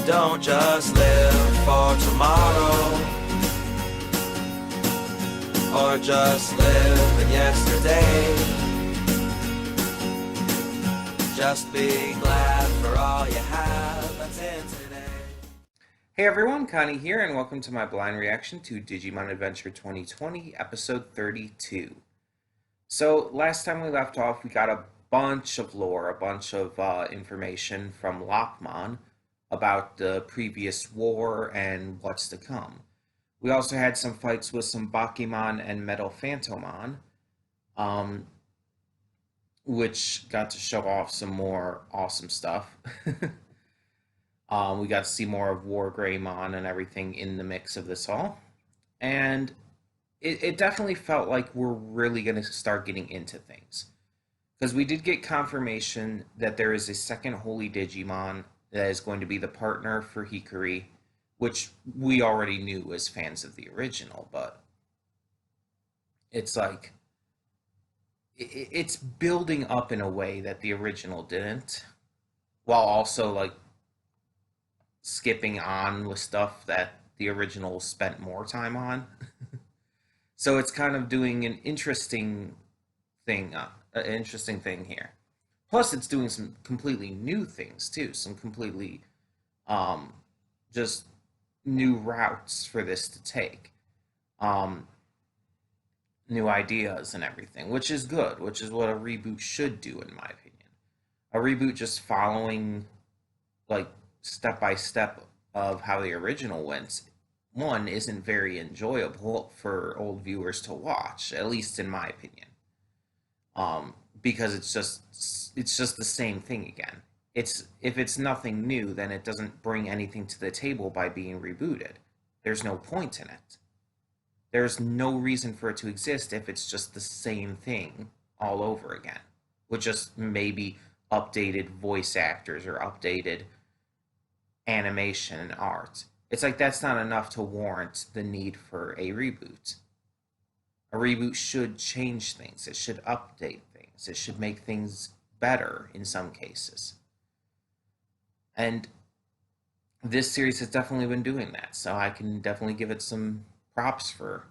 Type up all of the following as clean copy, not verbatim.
Don't just live for tomorrow, or just live in yesterday. Just be glad for all you have that's in today. Hey everyone, Connie here, and welcome to my blind reaction to Digimon Adventure 2020, episode 32. So, last time we left off, we got a bunch of lore, a bunch of information from Lockmon about the previous war and what's to come. We also had some fights with some Bakimon and Metal Phantomon, which got to show off some more awesome stuff. We got to see more of War Greymon and everything in the mix of this all. And it definitely felt like we're really going to start getting into things. Because we did get confirmation that there is a second Holy Digimon that is going to be the partner for Hikari, which we already knew as fans of the original, but it's like it's building up in a way that the original didn't, while also like skipping on with stuff that the original spent more time on. So it's kind of doing an interesting thing here. Plus, it's doing some completely new things too, some completely just new routes for this to take, new ideas and everything, which is good, which is what a reboot should do, in my opinion. A reboot just following like step by step of how the original went, one, isn't very enjoyable for old viewers to watch, at least in my opinion. Because it's just the same thing again. It's if it's nothing new, then it doesn't bring anything to the table by being rebooted. There's no point in it. There's no reason for it to exist if it's just the same thing all over again, with just maybe updated voice actors or updated animation and art. It's like that's not enough to warrant the need for a reboot. A reboot should change things, it should update things, it should make things better in some cases. And this series has definitely been doing that, so I can definitely give it some props for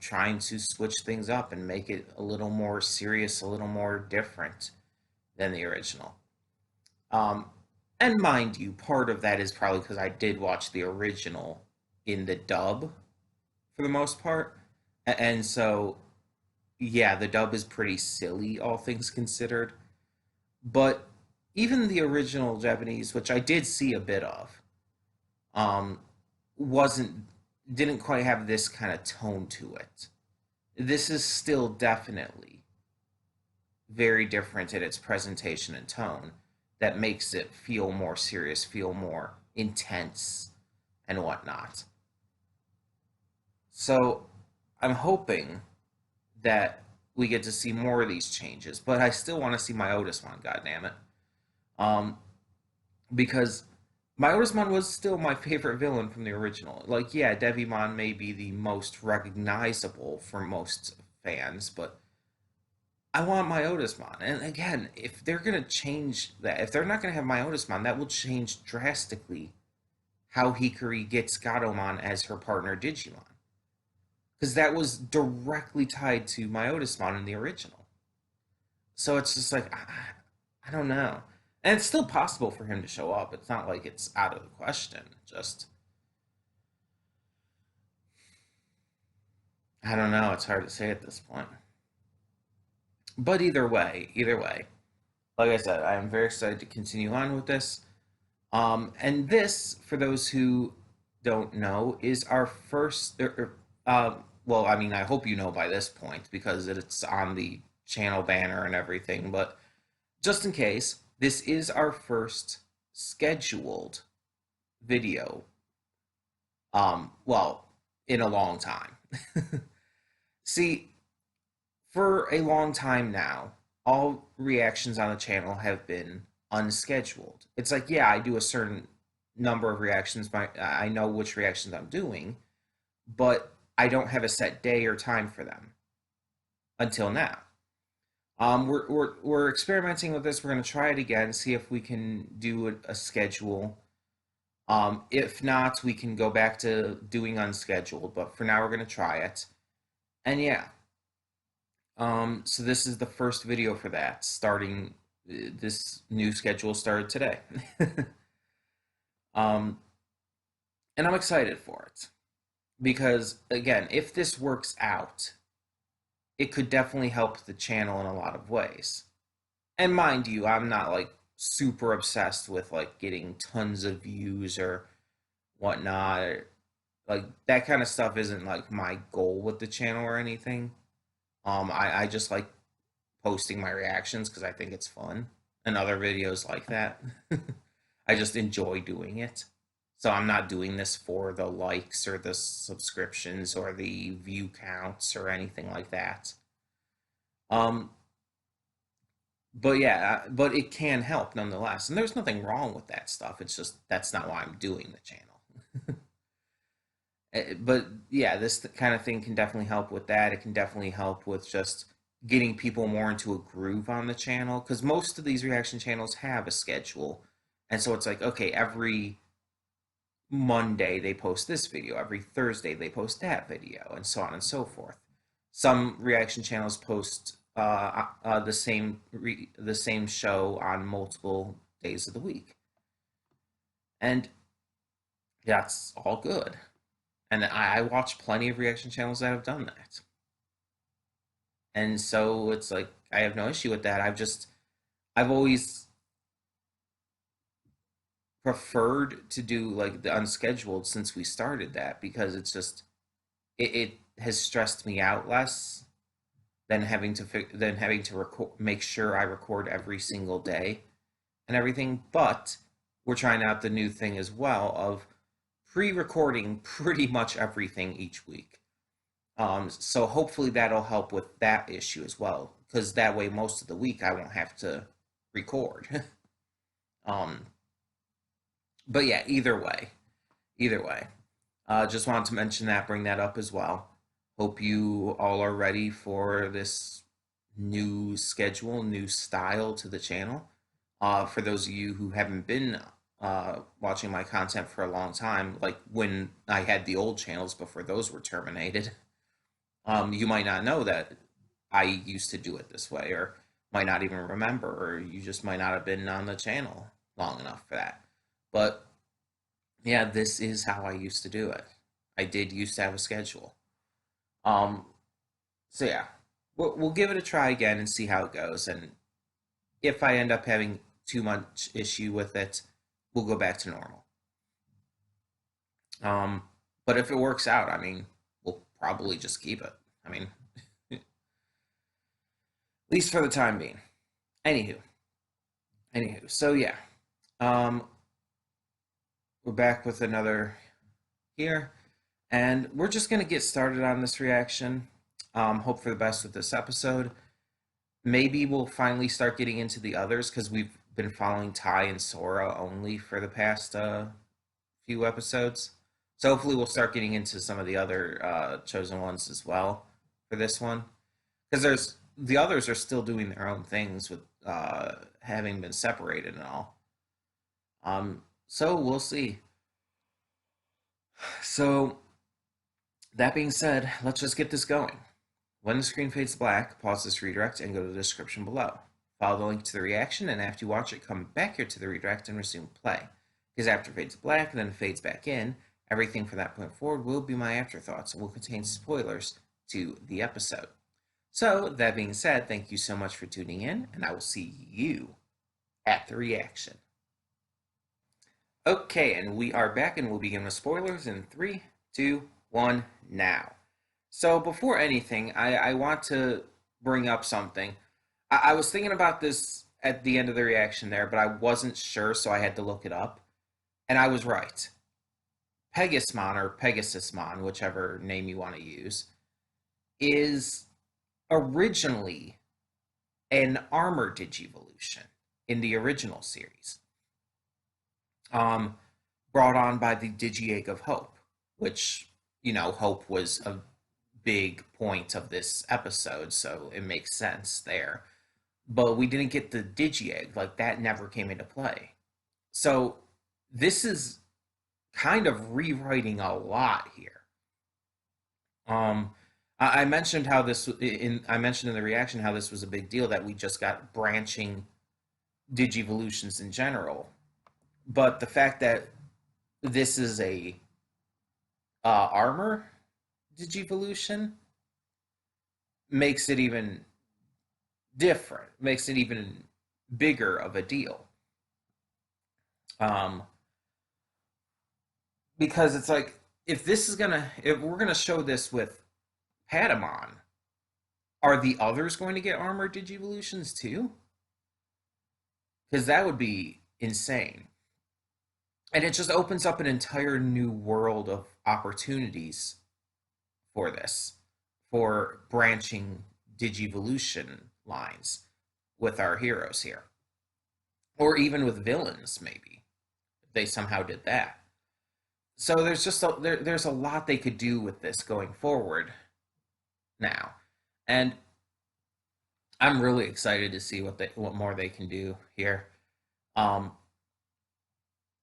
trying to switch things up and make it a little more serious, a little more different than the original. And mind you, part of that is probably because I did watch the original in the dub for the most part. And so, yeah, the dub is pretty silly, all things considered. But even the original Japanese, which I did see a bit of, um, wasn't didn't quite have this kind of tone to it. This is still definitely very different in its presentation and tone that makes it feel more serious, feel more intense, and whatnot. So I'm hoping that we get to see more of these changes, but I still want to see my Otismon, goddammit. Um, because my Otismon was still my favorite villain from the original. Like, yeah, Devimon may be the most recognizable for most fans, but I want my Otismon. And again, if they're going to change that, if they're not going to have my Otismon, that will change drastically how Hikari gets Gatomon as her partner Digimon. Because that was directly tied to my Otismon in the original. So it's just like, I don't know. And it's still possible for him to show up. It's not like it's out of the question. Just, I don't know. It's hard to say at this point. But either way, like I said, I am very excited to continue on with this. And this, for those who don't know, is our first. Well, I mean, I hope you know by this point because it's on the channel banner and everything. But just in case, this is our first scheduled video. Well, in a long time. See, for a long time now, all reactions on the channel have been unscheduled. It's like, yeah, I do a certain number of reactions. I know which reactions I'm doing, but I don't have a set day or time for them until now. We're experimenting with this. We're going to try it again, see if we can do a schedule If not, we can go back to doing unscheduled, but for now we're going to try it. And yeah, so this is the first video for that, starting this new schedule started today. um, and I'm excited for it because, again, if this works out, it could definitely help the channel in a lot of ways. And mind you, I'm not like super obsessed with like getting tons of views or whatnot. Like that kind of stuff isn't like my goal with the channel or anything. I just like posting my reactions because I think it's fun and other videos like that. I just enjoy doing it. So I'm not doing this for the likes or the subscriptions or the view counts or anything like that. Um, but yeah, but it can help nonetheless. And there's nothing wrong with that stuff. It's just that's not why I'm doing the channel. But yeah, this kind of thing can definitely help with that. It can definitely help with just getting people more into a groove on the channel because most of these reaction channels have a schedule. And so it's like, okay, every Monday they post this video, every Thursday they post that video, and so on and so forth. Some reaction channels post the same show on multiple days of the week, and that's all good. And I watch plenty of reaction channels that have done that, and so it's like I have no issue with that. I've always preferred to do like the unscheduled since we started that because it's just it has stressed me out less than having to record, make sure I record every single day and everything. But we're trying out the new thing as well of pre-recording pretty much everything each week. So hopefully that'll help with that issue as well, because that way most of the week I won't have to record. um, but yeah, either way, just wanted to mention that, bring that up as well. Hope you all are ready for this new schedule, new style to the channel. For those of you who haven't been watching my content for a long time, like when I had the old channels before those were terminated, you might not know that I used to do it this way, or might not even remember, or you just might not have been on the channel long enough for that. But yeah, this is how I used to do it. I did used to have a schedule. Um, so yeah, we'll give it a try again and see how it goes. And if I end up having too much issue with it, we'll go back to normal. Um, but if it works out, I mean, we'll probably just keep it. I mean, at least for the time being. Anywho, so yeah, um, we're back with another here, and we're just gonna get started on this reaction. Hope for the best with this episode. Maybe we'll finally start getting into the others because we've been following Ty and Sora only for the past few episodes. So hopefully we'll start getting into some of the other chosen ones as well for this one, because there's the others are still doing their own things with having been separated and all. So we'll see. So that being said, let's just get this going. When the screen fades black, pause this redirect and go to the description below. Follow the link to the reaction, and after you watch it, come back here to the redirect and resume play. Because after it fades black and then fades back in, everything from that point forward will be my afterthoughts and will contain spoilers to the episode. So, that being said, thank you so much for tuning in, and I will see you at the reaction. Okay, and we are back, and we'll begin with spoilers in 3, 2, 1, now. So before anything, I want to bring up something. I was thinking about this at the end of the reaction there, but I wasn't sure, so I had to look it up. And I was right. Pegasmon, or Pegasusmon, whichever name you want to use, is originally an armor digivolution in the original series. Brought on by the Digi-Egg of Hope, which, you know, Hope was a big point of this episode, so it makes sense there. But we didn't get the Digi-Egg, like that never came into play. So this is kind of rewriting a lot here. Um, I mentioned how this in I mentioned in the reaction how this was a big deal that we just got branching digivolutions in general, but the fact that this is a armor digivolution makes it even different, makes it even bigger of a deal. Um, because it's like if we're gonna show this with Patamon, are the others going to get armor digivolutions too? Because that would be insane. And it just opens up an entire new world of opportunities for this, for branching digivolution lines with our heroes here, or even with villains, maybe if they somehow did that. So there's a lot they could do with this going forward now, and I'm really excited to see what more they can do here. Um,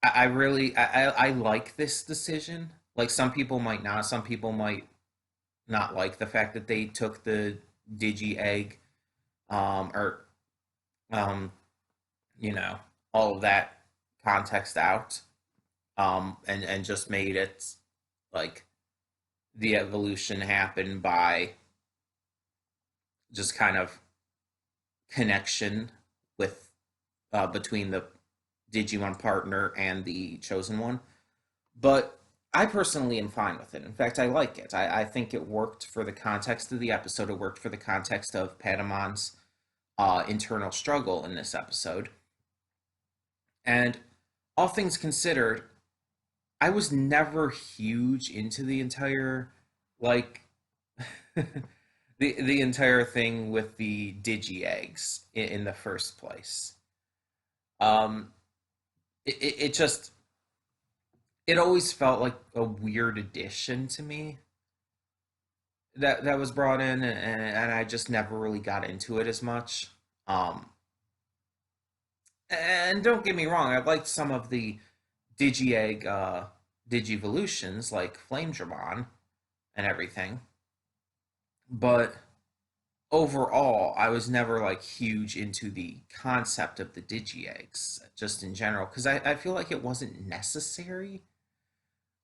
I really I like this decision. Like some people might not, some people might not like the fact that they took the digi egg, or um, you know, all of that context out, and just made it like the evolution happen by just kind of connection with between the Digimon partner and the chosen one. But I personally am fine with it. In fact, I like it. I think it worked for the context of the episode. It worked for the context of Patamon's internal struggle in this episode. And all things considered, I was never huge into the entire like the entire thing with the digi eggs in the first place. Um, it just it always felt like a weird addition to me that was brought in, and I just never really got into it as much. Um, and don't get me wrong, I liked some of the Digi-Egg Digivolutions like Flame Dramon and everything, but overall, I was never like huge into the concept of the Digi-Eggs just in general because I feel like it wasn't necessary.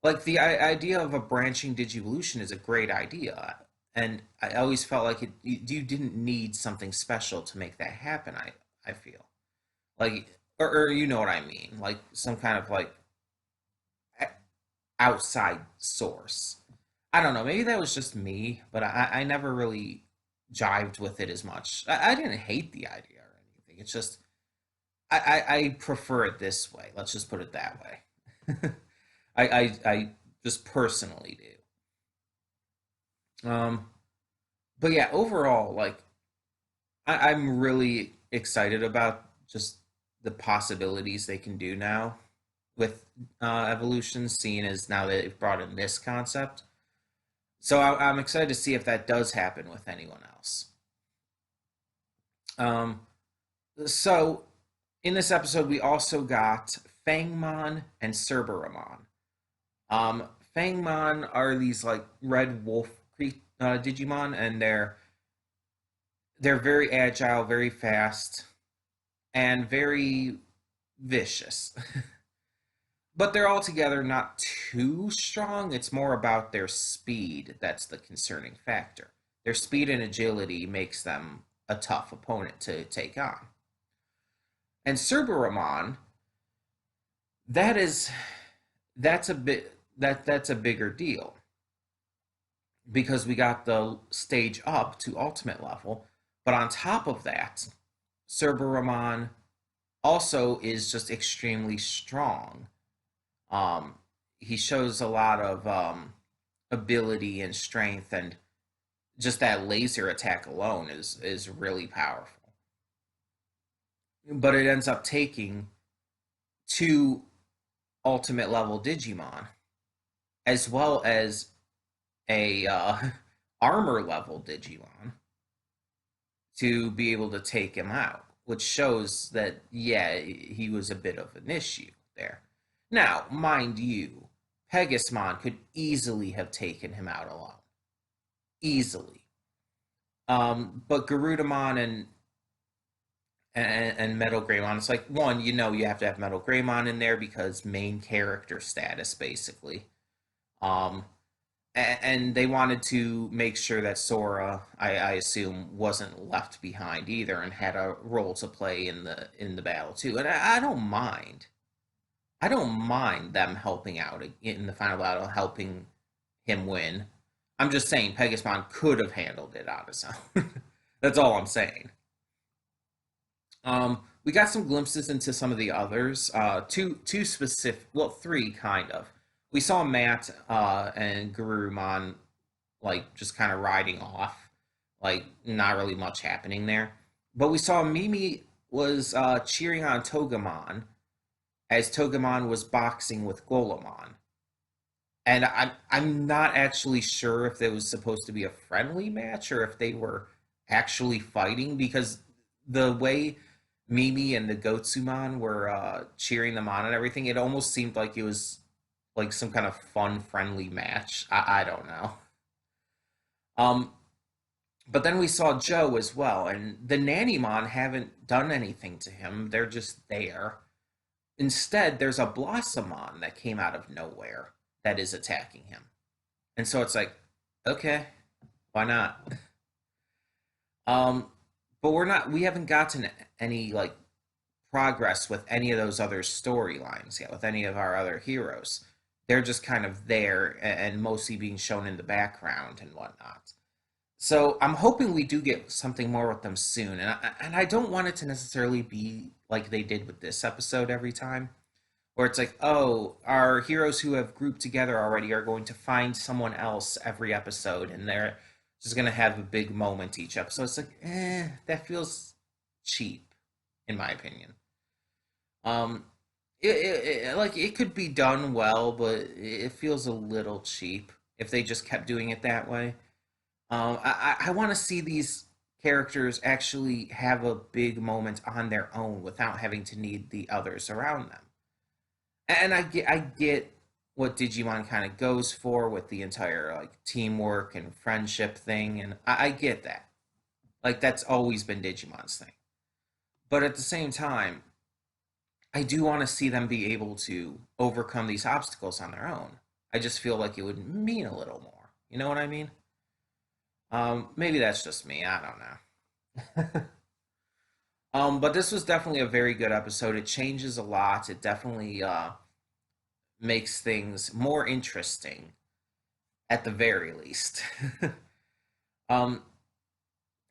Like the idea of a branching digivolution is a great idea, and I always felt like you didn't need something special to make that happen. I feel like, or you know what I mean, like some kind of like outside source. I don't know. Maybe that was just me, but I never really jived with it as much. I didn't hate the idea or anything. It's just I prefer it this way. Let's just put it that way. I just personally do. But yeah, overall, like I'm really excited about just the possibilities they can do now with evolution, seeing as now that they've brought in this concept. So I'm excited to see if that does happen with anyone else. Um, so in this episode, we also got Fangmon and Cerberamon. Um, Fangmon are these like red wolf Digimon, and they're very agile, very fast, and very vicious. But they're altogether not too strong. It's more about their speed that's the concerning factor. Their speed and agility makes them a tough opponent to take on. And Cerberamon, that is that's a bigger deal because we got the stage up to ultimate level, but on top of that, Cerberamon also is just extremely strong. Um, he shows a lot of ability and strength, and just that laser attack alone is really powerful. But it ends up taking two ultimate level Digimon, as well as a armor level Digimon, to be able to take him out, which shows that yeah, he was a bit of an issue there. Now, mind you, Pegasmon could easily have taken him out alone. Easily. But Garudamon and Metal Greymon, it's like, one, you have to have Metal Greymon in there because main character status, basically. Um, and they wanted to make sure that Sora, I assume, wasn't left behind either and had a role to play in the battle too. And I don't mind. I don't mind them helping out in the final battle, helping him win. I'm just saying Pegasus could have handled it on his own. That's all I'm saying. We got some glimpses into some of the others. Two specific, well, three kind of. We saw Matt and Garurumon like just kind of riding off, like not really much happening there. But we saw Mimi was cheering on Togemon as Togemon was boxing with Golemon. And I'm not actually sure if it was supposed to be a friendly match or if they were actually fighting because the way Mimi and the Gotsumon were cheering them on and everything, it almost seemed like it was like some kind of fun, friendly match. I don't know. Um, but then we saw Joe as well, and the Nannymon haven't done anything to him. They're just there. Instead, there's a Blossomon that came out of nowhere that is attacking him. And so it's like, okay, why not? Um, but we haven't gotten any like progress with any of those other storylines yet, with any of our other heroes. They're just kind of there and mostly being shown in the background and whatnot. So I'm hoping we do get something more with them soon, and I don't want it to necessarily be like they did with this episode every time, where it's like, oh, our heroes who have grouped together already are going to find someone else every episode, and they're just gonna have a big moment each episode. It's like, that feels cheap, in my opinion. Um, like it could be done well, but it feels a little cheap if they just kept doing it that way. I want to see these characters actually have a big moment on their own without having to need the others around them. And I get what Digimon kind of goes for with the entire like teamwork and friendship thing, and I get that. Like that's always been Digimon's thing. But at the same time, I do want to see them be able to overcome these obstacles on their own. I just feel like it would mean a little more. You know what I mean? Maybe that's just me. I don't know. But this was definitely a very good episode. It changes a lot. It definitely makes things more interesting, at the very least. um,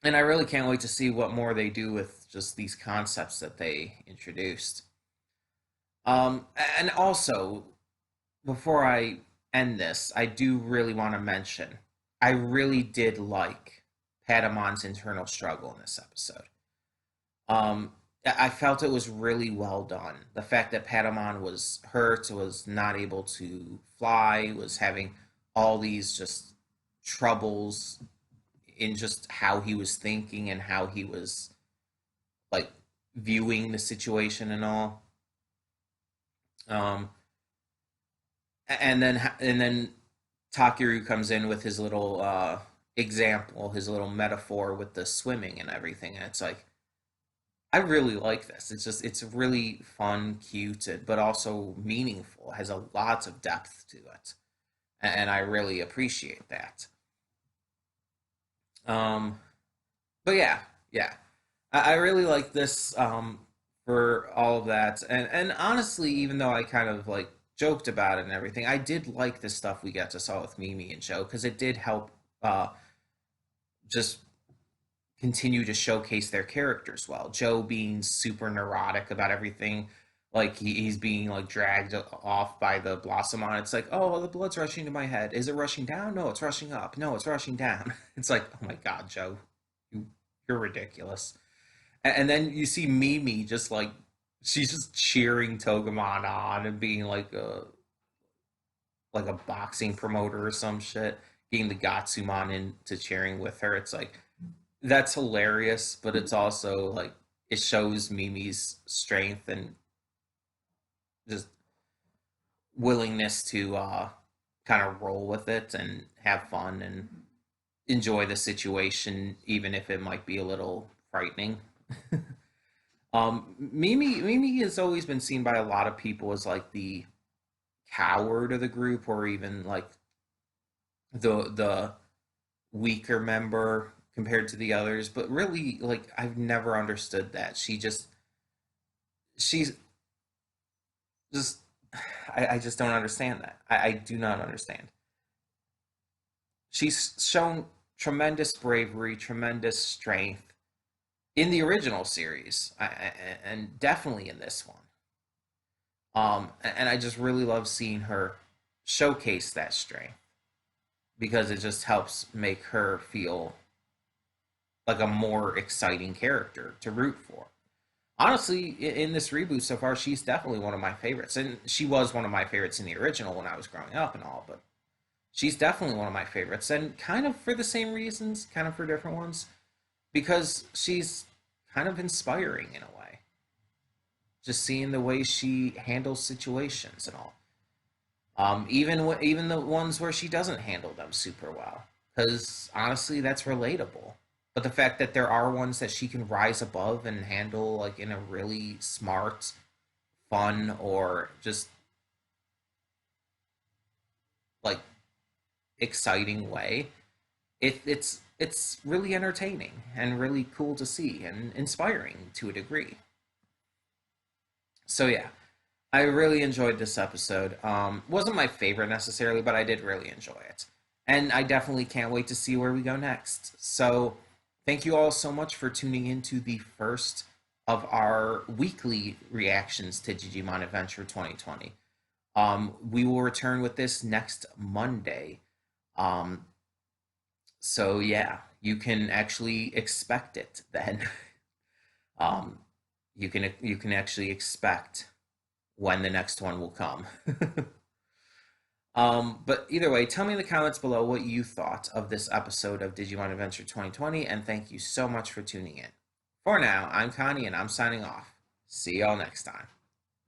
and I really can't wait to see what more they do with just these concepts that they introduced. And also, before I end this, I do really want to mention I really did like Padamon's internal struggle in this episode. I felt it was really well done. The fact that Patamon was hurt, was not able to fly, was having all these just troubles in just how he was thinking and how he was like viewing the situation and all. Um, and then Takeru comes in with his little example, his little metaphor with the swimming and everything, and it's like I really like this. It's really fun, cute, but also meaningful. It has a lot of depth to it, and I really appreciate that. Um, but yeah, yeah, I really like this for all of that, and honestly, even though I kind of like joked about it and everything, I did like the stuff we got to saw with Mimi and Joe because it did help just continue to showcase their characters well. Joe being super neurotic about everything, like he's being like dragged off by the Blossomon. It's like, oh, well, the blood's rushing to my head. Is it rushing down? No, it's rushing up. No, it's rushing down. It's like, oh my god, Joe, you you're ridiculous. And then you see Mimi just like she's just cheering Togemon on and being like a boxing promoter or some shit, getting the Gatsumon into cheering with her. It's like that's hilarious, but it's also like it shows Mimi's strength and just willingness to kind of roll with it and have fun and enjoy the situation, even if it might be a little frightening. Mimi has always been seen by a lot of people as like the coward of the group, or even like the weaker member compared to the others. But really, like I've never understood that. She's just I just don't understand that. I do not understand. She's shown tremendous bravery, tremendous strength in the original series, and definitely in this one. And I just really love seeing her showcase that strength because it just helps make her feel like a more exciting character to root for. Honestly, in this reboot so far, she's definitely one of my favorites, and she was one of my favorites in the original when I was growing up and all. But she's definitely one of my favorites, and kind of for the same reasons, kind of for different ones, because she's kind of inspiring in a way. Just seeing the way she handles situations and all. Even the ones where she doesn't handle them super well, because honestly, that's relatable. But the fact that there are ones that she can rise above and handle like in a really smart, fun, or just like exciting way, it's really entertaining and really cool to see and inspiring to a degree. So yeah, I really enjoyed this episode. Wasn't my favorite necessarily, but I did really enjoy it. And I definitely can't wait to see where we go next. So thank you all so much for tuning into the first of our weekly reactions to Digimon Adventure 2020. We will return with this next Monday. Um, so yeah, you can actually expect it then. um, you can actually expect when the next one will come. But either way, tell me in the comments below what you thought of this episode of Digimon Adventure 2020, and thank you so much for tuning in. For now, I'm Connie, and I'm signing off. See y'all next time.